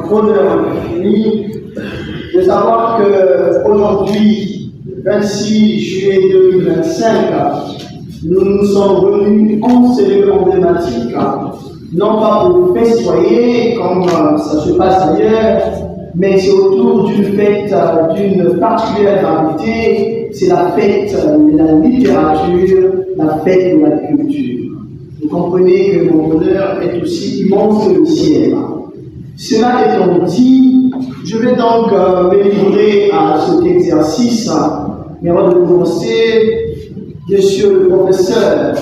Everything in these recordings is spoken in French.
bonheur infini de savoir qu'aujourd'hui, 26 juillet 2025, nous nous sommes venus en cellule emblématique, non pas pour festoyer comme ça se passe ailleurs, mais c'est autour d'une fête d'une particulière gravité, c'est la fête de la littérature, la fête de la culture. Vous comprenez que mon bonheur est aussi immense que le ciel. Cela étant dit, je vais donc me livrer à cet exercice, mais avant de commencer, monsieur le professeur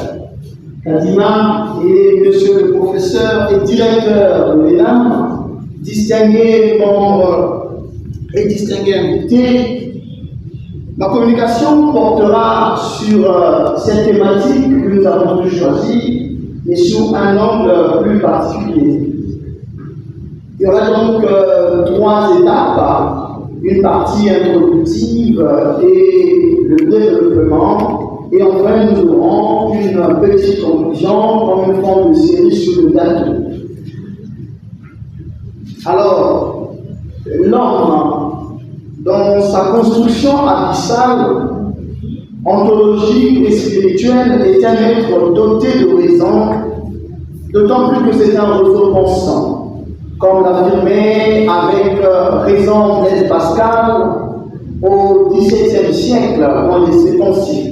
Kadima et monsieur le professeur et directeur de l'ENAM, distingués membres et distingués invités, ma communication portera sur cette thématique que nous avons choisie, mais sous un angle plus particulier. Il y aura donc trois étapes, une partie introductive et le développement, et enfin nous aurons une petite conclusion comme une forme de série sur le gâteau. Alors, l'homme, dans sa construction abyssale, ontologique et spirituelle, est un être doté de raison, d'autant plus que c'est un réseau pensant, comme l'affirmait avec raison Blaise Pascal au XVIIe siècle dans les pensifs.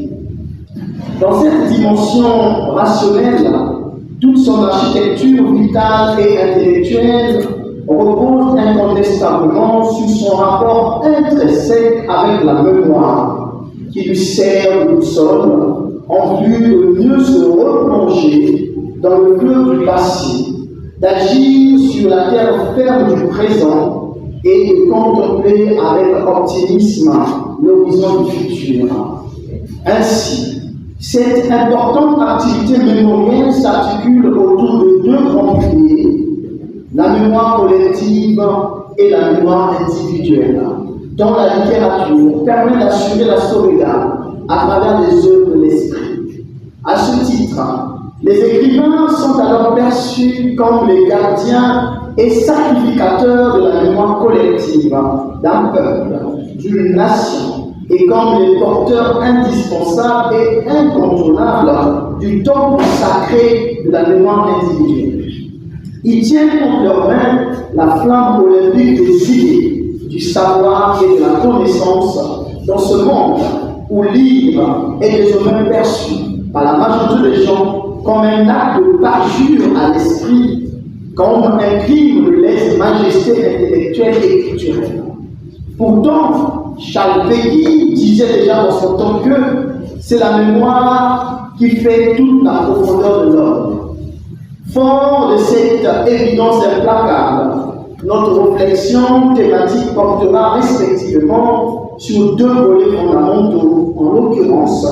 Dans cette dimension rationnelle, toute son architecture vitale et intellectuelle repose incontestablement sur son rapport intrinsèque avec la mémoire, qui lui sert de boussole en vue de mieux se replonger dans le fleuve du passé, d'agir sur la terre ferme du présent et de contempler avec optimisme l'horizon du futur. Ainsi, cette importante activité mémorielle s'articule autour de deux grands piliers, la mémoire collective et la mémoire individuelle, dont la littérature permet d'assurer la sauvegarde à travers les œuvres de l'esprit. À ce titre, les écrivains sont alors perçus comme les gardiens et sacrificateurs de la mémoire collective d'un peuple, d'une nation, et comme les porteurs indispensables et incontournables du temple sacré de la mémoire individuelle. Ils tiennent entre leurs mains la flamme olympique des idées, du savoir et de la connaissance dans ce monde où l'ivre est désormais perçu par la majorité des gens comme un acte de parjure à l'esprit, comme un crime de lèse-majesté intellectuelle et culturelle. Pourtant, Charles Péguy disait déjà dans son temps que c'est la mémoire qui fait toute la profondeur de l'homme. Fort de cette évidence implacable, notre réflexion thématique portera respectivement sur deux volets fondamentaux, en l'occurrence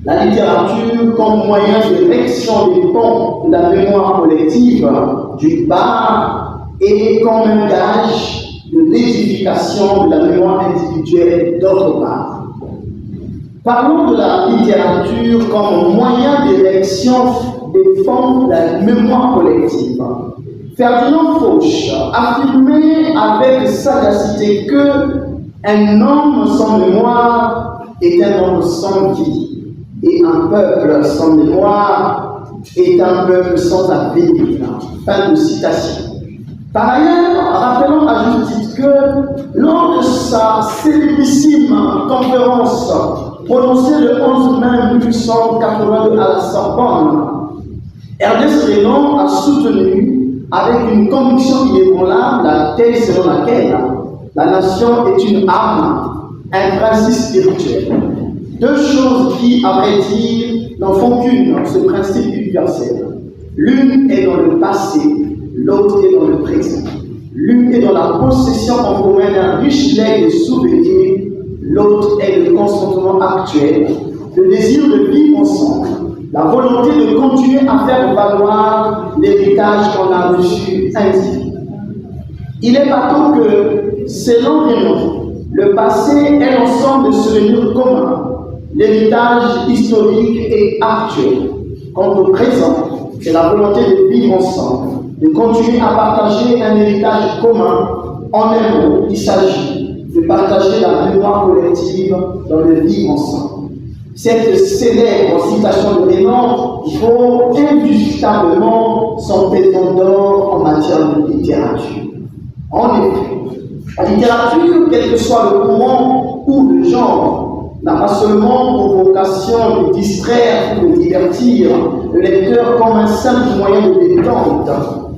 la littérature comme moyen de l'érection des ponts de la mémoire collective d'une part et comme un gage de l'édification de la mémoire individuelle d'autre part. Parlons de la littérature comme moyen d'érection des fonds de la mémoire collective. Ferdinand Foch affirmait avec sagacité que un homme sans mémoire est un homme sans vie, et un peuple sans mémoire est un peuple sans avenir. Fin de citation. Par ailleurs, rappelons à juste titre que lors de sa célébrissime conférence prononcée le 11 mai 1882 à la Sorbonne, Ernest Renan a soutenu avec une conviction inébranlable la thèse selon laquelle la nation est une âme, un principe spirituel. Deux choses qui, à vrai dire, n'en font qu'une, ce principe universel. L'une est dans le passé, l'autre est dans le présent. L'une est dans la possession en commun d'un riche legs de souvenirs, l'autre est le consentement actuel, le désir de vivre ensemble, la volonté de continuer à faire valoir l'héritage qu'on a reçu ainsi. Il est partout que, selon Renan, le passé est l'ensemble de souvenirs communs, l'héritage historique et actuel. Quant au présent, c'est la volonté de vivre ensemble, de continuer à partager un héritage commun. En un mot, il s'agit de partager la mémoire collective dans le vivre ensemble. Cette célèbre citation de Raymond vaut indiscutablement son pesant d'or en matière de littérature. En effet, la littérature, quel que soit le courant ou le genre, n'a pas seulement pour vocation de distraire ou de divertir le lecteur comme un simple moyen de détente,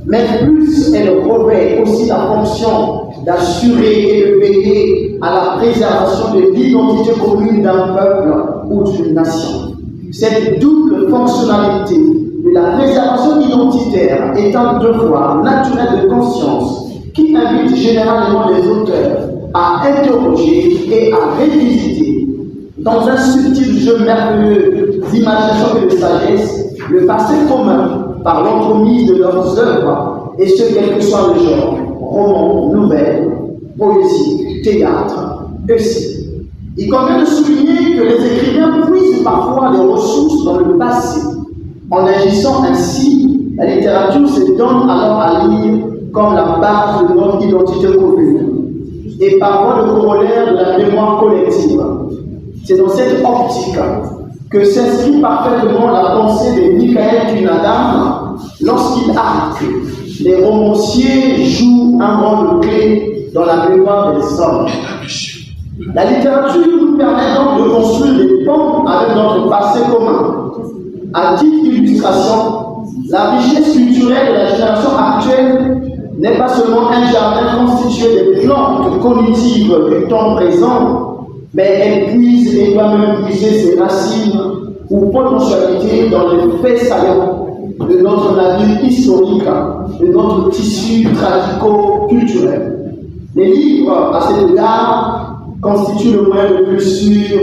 mais plus elle revêt aussi la fonction d'assurer et de veiller à la préservation de l'identité commune d'un peuple ou d'une nation. Cette double fonctionnalité de la préservation identitaire est un devoir naturel de conscience qui invite généralement les auteurs à interroger et à révisiter, dans un subtil jeu merveilleux d'imagination et de sagesse, le passé commun par l'entremise de leurs œuvres, et ce quel que soit le genre, roman, nouvelle, poésie, théâtre, essai. Il convient de souligner que les écrivains puisent parfois des ressources dans le passé. En agissant ainsi, la littérature se donne alors à lire comme la base de notre identité commune et parfois le corollaire de la mémoire collective. C'est dans cette optique que s'inscrit parfaitement la pensée de Michael Cunningham lorsqu'il a que les romanciers jouent un rôle clé dans la mémoire des hommes. La littérature nous permet donc de construire des ponts avec notre passé commun. À titre d'illustration, la richesse culturelle de la génération actuelle n'est pas seulement un jardin constitué de plantes cognitives du temps présent, mais elle puise et doit même puiser ses racines ou potentialités dans les faits saillants de notre nature historique, de notre tissu tradico-culturel. Les livres, à cet égard, constituent le moyen le plus sûr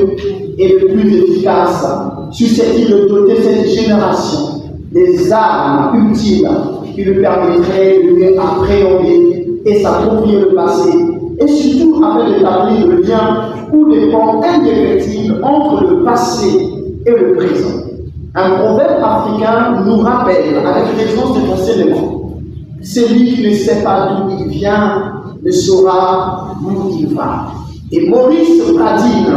et le plus efficace, susceptible de doter cette génération des armes utiles qui lui permettraient de mieux appréhender et s'approprier le passé, et surtout afin d'établir le lien ou les ponts indéfectibles entre le passé et le présent. Un proverbe africain nous rappelle avec raison cet enseignement. Celui qui ne sait pas d'où il vient ne saura où il va. Et Maurice Pradine,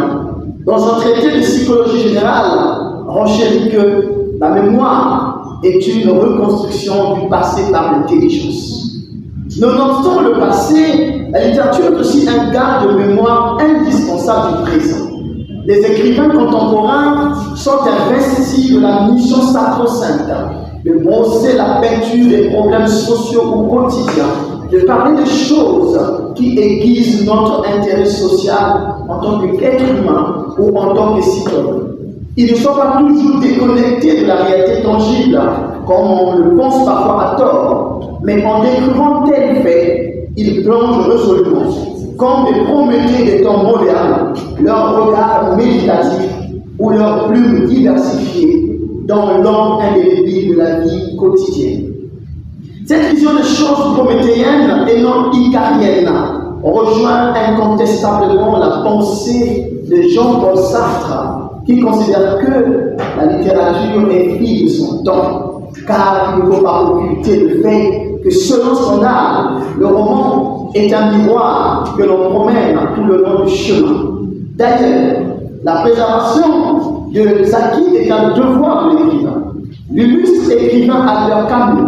dans un traité de psychologie générale, renchérit que la mémoire est une reconstruction du passé par l'intelligence. Nonobstant le passé, la littérature est aussi un garde de mémoire indispensable du présent. Les écrivains contemporains sont investis de la mission sacro-sainte de brosser la peinture des problèmes sociaux au quotidien, de parler des choses qui aiguisent notre intérêt social en tant qu'être humain ou en tant que citoyen. Ils ne sont pas toujours déconnectés de la réalité tangible, comme on le pense parfois à tort, mais en découvrant tel fait, ils plongent résolument, comme des Prométhées des temps modernes, leur regard méditatif ou leur plume diversifiée dans l'ombre indélébile de la vie quotidienne. Cette vision des choses prométhéennes et non icariennes rejoint incontestablement la pensée de Jean-Paul Sartre, qui considère que la littérature est fille de son temps, car il ne faut pas occulter le fait que selon son art, le roman est un miroir que l'on promène tout le long du chemin. D'ailleurs, la préservation des acquis est un devoir de l'écrivain. L'illustre écrivain Albert Camus,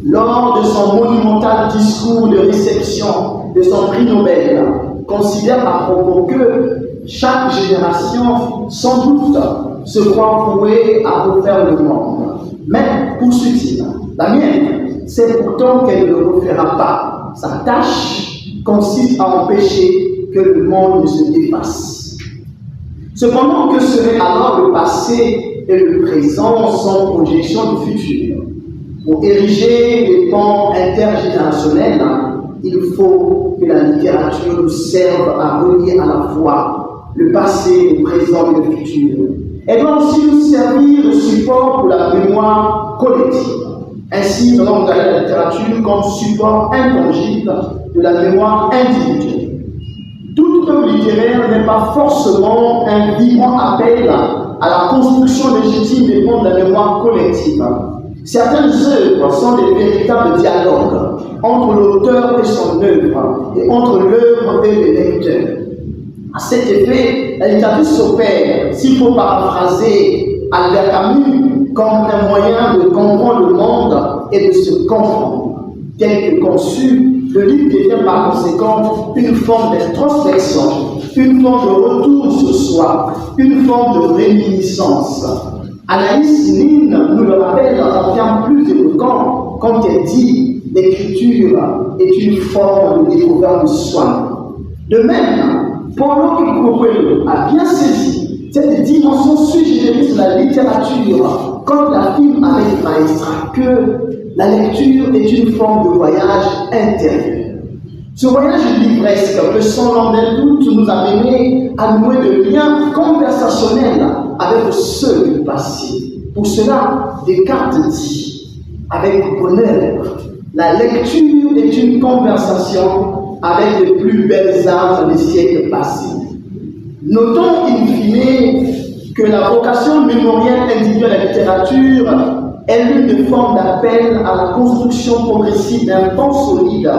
lors de son monumental discours de réception de son prix Nobel, considère à propos que chaque génération, sans doute, se croit vouée à refaire le monde. Mais, poursuit-il, la mienne, c'est pourtant qu'elle ne le refera pas. Sa tâche consiste à empêcher que le monde ne se dépasse. Cependant, que serait alors le passé et le présent sans projection du futur? Pour ériger les ponts intergénérationnels, il faut que la littérature nous serve à relier à la fois le passé, le présent et le futur. Elle doit aussi nous servir de support pour la mémoire collective. Ainsi, nous allons regarder la littérature comme support intangible de la mémoire individuelle. Toute œuvre littéraire n'est pas forcément un vivant appel à la construction légitime des ponts de la mémoire collective. Certaines œuvres sont des véritables dialogues entre l'auteur et son œuvre, et entre l'œuvre et le lecteur. À cet effet, la littérature s'opère, s'il faut paraphraser Albert Camus, comme un moyen de comprendre le monde et de se comprendre. Tel que conçu, le livre devient par conséquent une forme d'introspection, une forme de retour sur soi, une forme de réminiscence. Anaïs Nin nous le rappelle en termes plus éloquents quand elle dit « l'écriture est une forme de découverte de soi ». De même, Paulo Coelho a bien saisi cette dimension sui generis de la littérature quand il affirme avec maestria que la lecture est une forme de voyage intérieur. Ce voyage livresque peut sans l'un doute nous amener à nouer de liens conversationnels avec ceux du passé. Pour cela, Descartes dit, avec bonheur, la lecture est une conversation avec les plus belles âmes des siècles passés. Notons in fine que la vocation mémorielle individuelle de la littérature est l'une des formes d'appel à la construction progressive d'un pan solide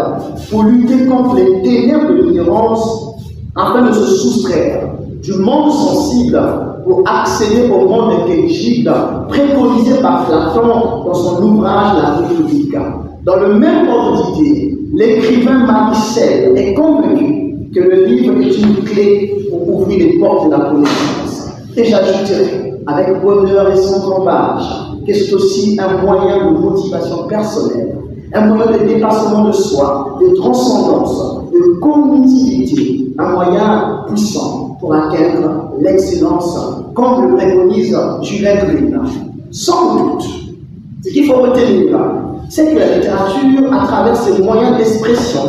pour lutter contre les ténèbres de l'ignorance afin de se soustraire du monde sensible pour accéder au monde intelligible préconisé par Platon dans son ouvrage La République. Dans le même ordre d'idée, l'écrivain Marcel est convaincu que le livre est une clé pour ouvrir les portes de la connaissance. Et j'ajouterai, avec bonheur et sans trompage, que c'est aussi un moyen de motivation personnelle, un moyen de dépassement de soi, de transcendance, de cognitivité, un moyen puissant pour atteindre l'excellence, comme le préconise Julien Green. Sans doute, ce qu'il faut retenir, c'est que la littérature, à travers ses moyens d'expression,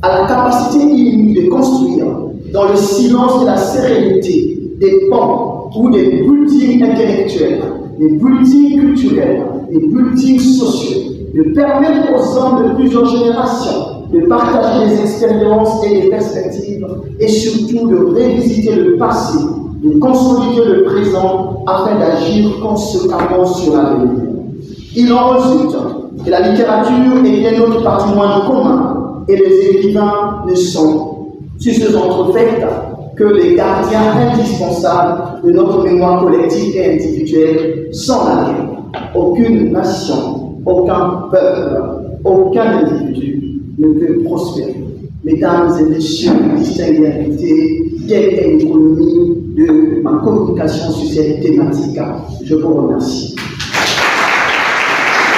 a la capacité inouïe de construire, dans le silence et la sérénité, des ponts ou des buildings intellectuels, des buildings culturels, des buildings sociaux, de permettre aux hommes de plusieurs générations de partager des expériences et des perspectives, et surtout de révisiter le passé, de consolider le présent afin d'agir conséquemment sur l'avenir. Il en résulte que la littérature est bien notre patrimoine commun et les écrivains ne sont, sur ce entrefaites, que les gardiens indispensables de notre mémoire collective et individuelle, sans laquelle aucune nation, aucun peuple, aucun individu ne peut prospérer. Mesdames et messieurs, distingués invités, telle est l'économie de ma communication sur cette thématique. Je vous remercie.